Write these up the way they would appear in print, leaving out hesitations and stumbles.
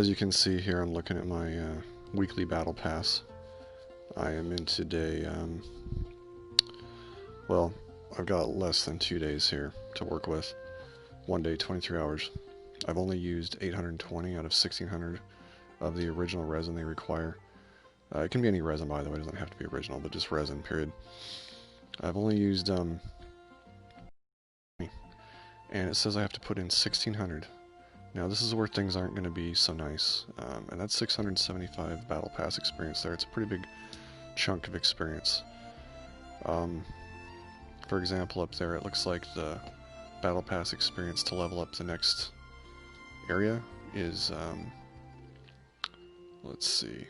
As you can see here, I'm looking at my weekly battle pass. I am in today, well, I've got less than 2 days here to work with. 1 day, 23 hours. I've only used 820 out of 1600 of the original resin they require. It can be any resin, by the way, it doesn't have to be original, but just resin, period. I've only used, and it says I have to put in 1600. Now this is where things aren't going to be so nice, and that's 675 battle pass experience there. It's a pretty big chunk of experience. For example, up there it looks like the battle pass experience to level up the next area is, let's see,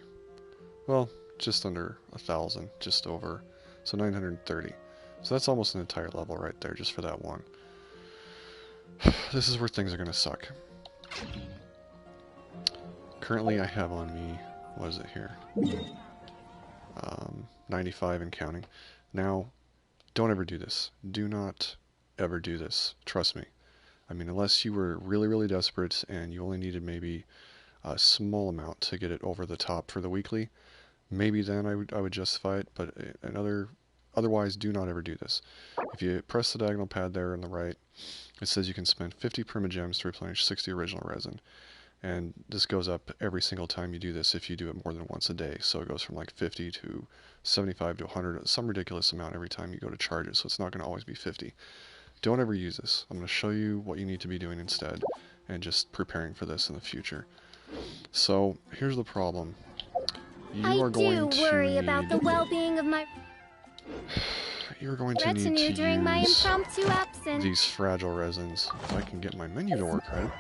well, just under 1,000, just over, so 930. So that's almost an entire level right there, just for that one. This is where things are going to suck. Currently I have on me, what is it here? 95 and counting. Now, don't ever do this. Do not ever do this. Trust me. I mean, unless you were really, really desperate and you only needed maybe a small amount to get it over the top for the weekly, maybe then I would justify it, but otherwise do not ever do this. If you press the diagonal pad there on the right, it says you can spend 50 primogems to replenish 60 original resin. And this goes up every single time you do this if you do it more than once a day. So it goes from like 50 to 75 to 100, some ridiculous amount every time you go to charge it. So it's not going to always be 50. Don't ever use this. I'm going to show you what you need to be doing instead and just preparing for this in the future. So here's the problem. You are going to worry about the well-being of my you're going to need to during my use impromptu absence. these fragile resins. If I can get my menu to work right.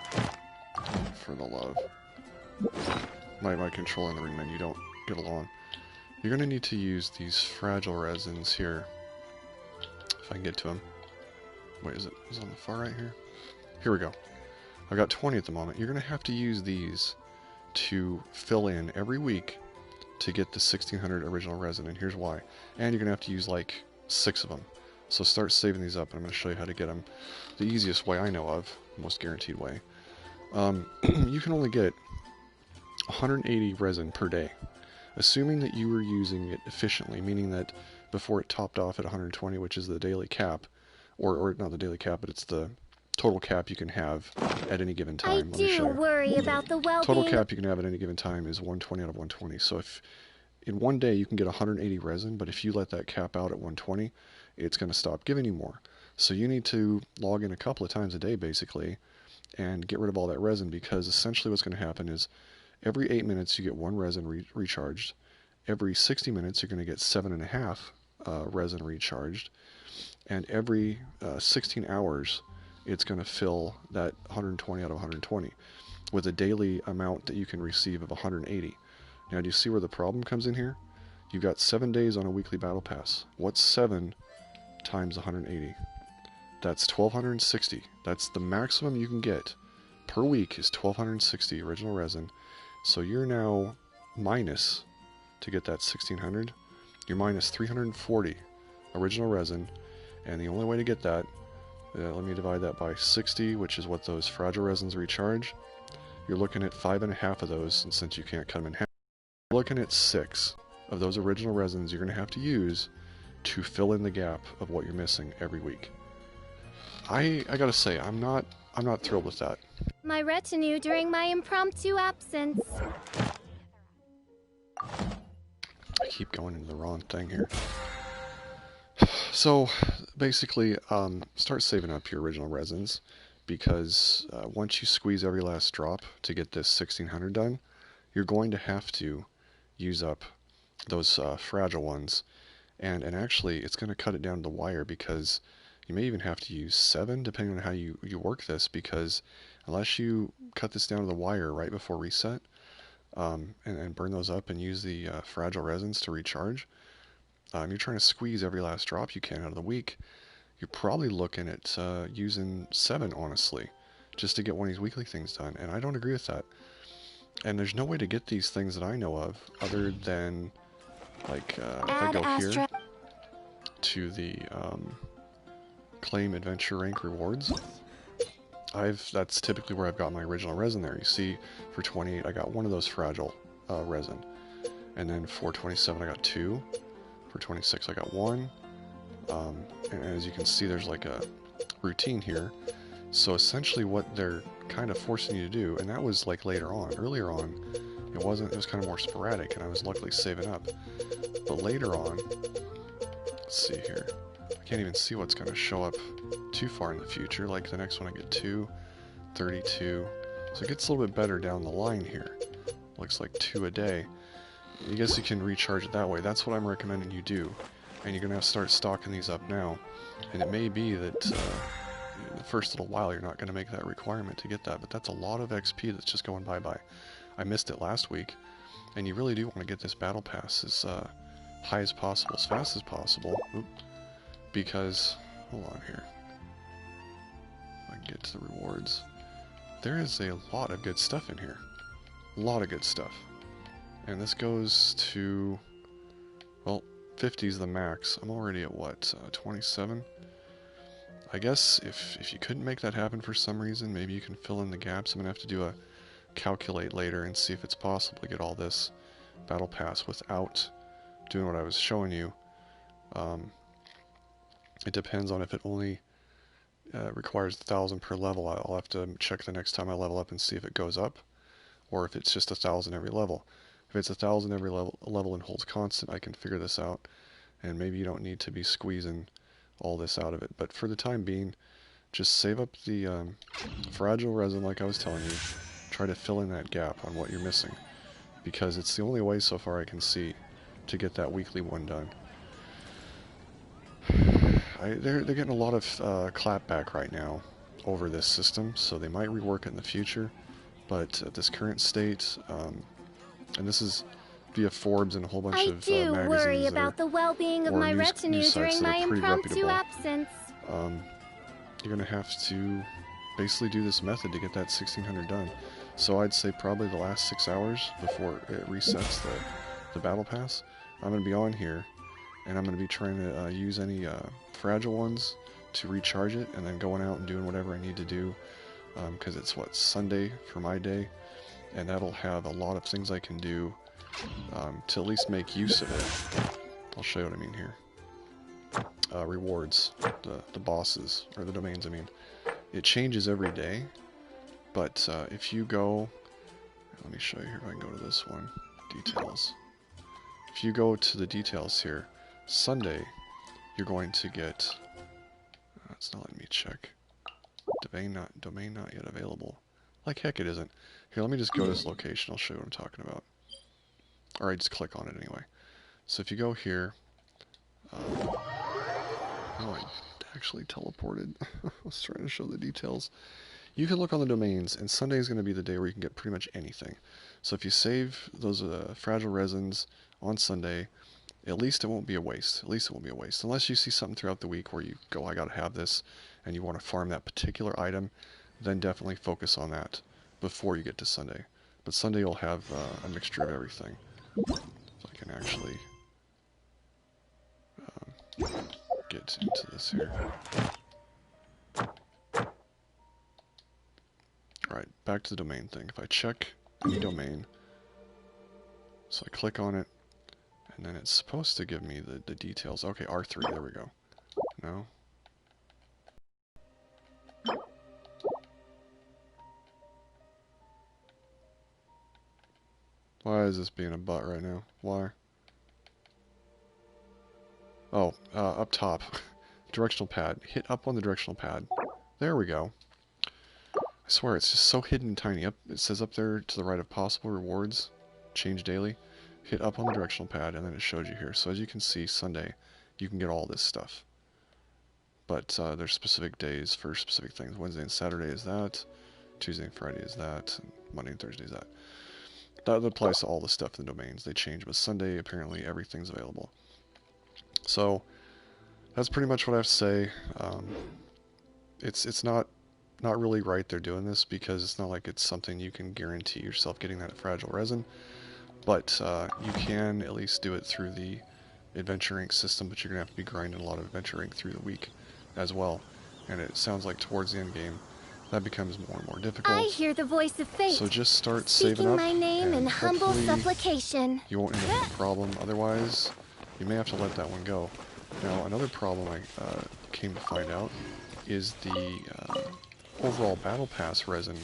For the love. My control and the ring menu don't get along. You're going to need to use these fragile resins here. If I can get to them. Wait, is it on the far right here? Here we go. I've got 20 at the moment. You're going to have to use these to fill in every week to get the 1600 original resin, and here's why. And you're going to have to use like 6 of them. So start saving these up, and I'm going to show you how to get them the easiest way I know of, the most guaranteed way. You can only get 180 resin per day, assuming that you were using it efficiently, meaning that before it topped off at 120, which is the daily cap, or not the daily cap, but it's the total cap you can have at any given time. I do worry about the well-being. Total cap you can have at any given time is 120 out of 120. So if in one day you can get 180 resin, but if you let that cap out at 120, it's going to stop giving you more. So you need to log in a couple of times a day, basically, and get rid of all that resin, because essentially what's going to happen is every 8 minutes you get 1 resin recharged. Every 60 minutes you're going to get 7.5 resin recharged. And every 16 hours it's going to fill that 120 out of 120 with a daily amount that you can receive of 180. Now do you see where the problem comes in here? You've got 7 days on a weekly battle pass. What's 7 times 180? That's 1260. That's the maximum you can get per week is 1260 original resin. So you're now minus, to get that 1600, you're minus 340 original resin. And the only way to get that, let me divide that by 60, which is what those fragile resins recharge. You're looking at 5.5 of those, and since you can't cut them in half, you're looking at 6 of those original resins you're going to have to use to fill in the gap of what you're missing every week. I gotta say, I'm not thrilled with that. My retinue during my impromptu absence. I keep going into the wrong thing here. So basically, start saving up your original resins, because once you squeeze every last drop to get this 1600 done, you're going to have to use up those fragile ones, and actually it's going to cut it down to the wire, because you may even have to use 7 depending on how you work this, because unless you cut this down to the wire right before reset and burn those up and use the fragile resins to recharge, you're trying to squeeze every last drop you can out of the week. You're probably looking at using 7, honestly, just to get one of these weekly things done, and I don't agree with that. And there's no way to get these things that I know of other than, like, if I go here to the claim adventure rank rewards, that's typically where I've got my original resin there. You see, for 28 I got one of those fragile resin, and then for 27 I got two, for 26 I got one, and as you can see there's like a routine here. So essentially what they're kind of forcing you to do, and that was like later on. Earlier on, it wasn't, it was kind of more sporadic, and I was luckily saving up. But later on, let's see here, I can't even see what's going to show up too far in the future. Like the next one I get 2, 32, so it gets a little bit better down the line here. Looks like 2 a day. I guess you can recharge it that way. That's what I'm recommending you do. And you're going to have to start stocking these up now. And it may be that the first little while you're not going to make that requirement to get that, but that's a lot of XP that's just going bye-bye. I missed it last week, and you really do want to get this battle pass as high as possible, as fast as possible. Oop. Because, hold on here, if I can get to the rewards, there is a lot of good stuff in here. A lot of good stuff. And this goes to, well, 50 is the max. I'm already at what, 27? I guess if you couldn't make that happen for some reason, maybe you can fill in the gaps. I'm going to have to do a calculate later and see if it's possible to get all this battle pass without doing what I was showing you. It depends on if it only requires 1,000 per level. I'll have to check the next time I level up and see if it goes up, or if it's just 1,000 every level. If it's 1,000 every level and holds constant, I can figure this out, and maybe you don't need to be squeezing all this out of it. But for the time being, just save up the fragile resin like I was telling you. Try to fill in that gap on what you're missing, because it's the only way so far I can see to get that weekly one done. They're getting a lot of clapback right now over this system, so they might rework it in the future. But at this current state, and this is via Forbes and a whole bunch I of do magazines worry about the well-being of my retinue during my impromptu absence. You're going to have to basically do this method to get that 1,600 done. So I'd say probably the last 6 hours before it resets the battle pass, I'm going to be on here, and I'm going to be trying to use any fragile ones to recharge it, and then going out and doing whatever I need to do, because it's what, Sunday for my day, and that'll have a lot of things I can do to at least make use of it. I'll show you what I mean here. Rewards, the bosses, or the domains I mean. It changes every day, but if you go, let me show you here if I can go to this one, details. If you go to the details here, Sunday, you're going to get, it's not letting me check, domain not yet available. Like heck it isn't. Here, let me just go to this location, I'll show you what I'm talking about. Or I just click on it anyway. So if you go here, oh, I actually teleported. I was trying to show the details. You can look on the domains, and Sunday is going to be the day where you can get pretty much anything. So if you save those fragile resins on Sunday, at least it won't be a waste. At least it won't be a waste. Unless you see something throughout the week where you go, I gotta have this, and you want to farm that particular item, then definitely focus on that before you get to Sunday. But Sunday will have a mixture of everything. So I can actually get into this here. Alright, back to the domain thing. If I check any domain, so I click on it, and then it's supposed to give me the details. Okay, R3, there we go. No? Why is this being a butt right now? Why? Oh, up top. Directional pad. Hit up on the directional pad. There we go. I swear, it's just so hidden and tiny. Up, it says up there to the right of possible rewards, change daily. Hit up on the directional pad, and then it shows you here. So as you can see, Sunday, you can get all this stuff. But there's specific days for specific things. Wednesday and Saturday is that. Tuesday and Friday is that. And Monday and Thursday is that. That applies to all the stuff in the domains. They change, but Sunday, apparently, everything's available. So, that's pretty much what I have to say. It's not really right they're doing this, because it's not like it's something you can guarantee yourself getting that fragile resin. But you can at least do it through the Adventure Inc. system, but you're going to have to be grinding a lot of Adventure Inc. through the week as well. And it sounds like towards the end game, that becomes more and more I difficult. hear the voice of So fate, just start saving speaking up, my name in and humble hopefully supplication. you won't end up with a problem. Otherwise, you may have to let that one go. Now, another problem I came to find out is the overall Battle Pass resin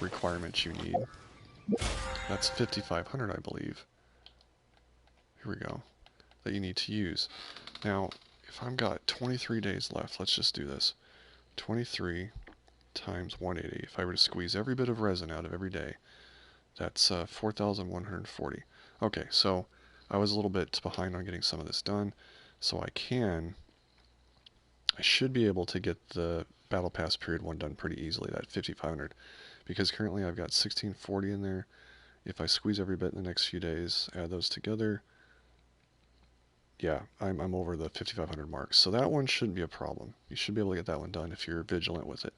requirements you need. That's 5,500, I believe. Here we go. That you need to use. Now, if I've got 23 days left, let's just do this. 23 times 180. If I were to squeeze every bit of resin out of every day, that's 4,140. Okay, so I was a little bit behind on getting some of this done, so I should be able to get the Battle Pass period one done pretty easily, that 5,500, because currently I've got 1,640 in there. If I squeeze every bit in the next few days, add those together, yeah, I'm over the 5,500 mark. So that one shouldn't be a problem. You should be able to get that one done if you're vigilant with it.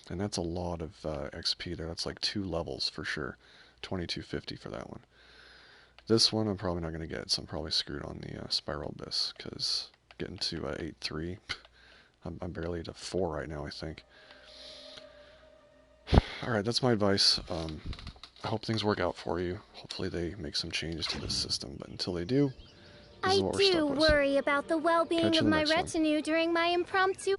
And that's a lot of XP there. That's like 2 levels for sure. 2250 for that one. This one I'm probably not going to get, so I'm probably screwed on the Spiral Abyss, because getting to 8.3, I'm barely at 4 right now, I think. Alright, that's my advice. I hope things work out for you. Hopefully they make some changes to this system, but until they do, this is I what we're do stuck with. worry about the well-being Catch of you in the my next one. retinue during my impromptu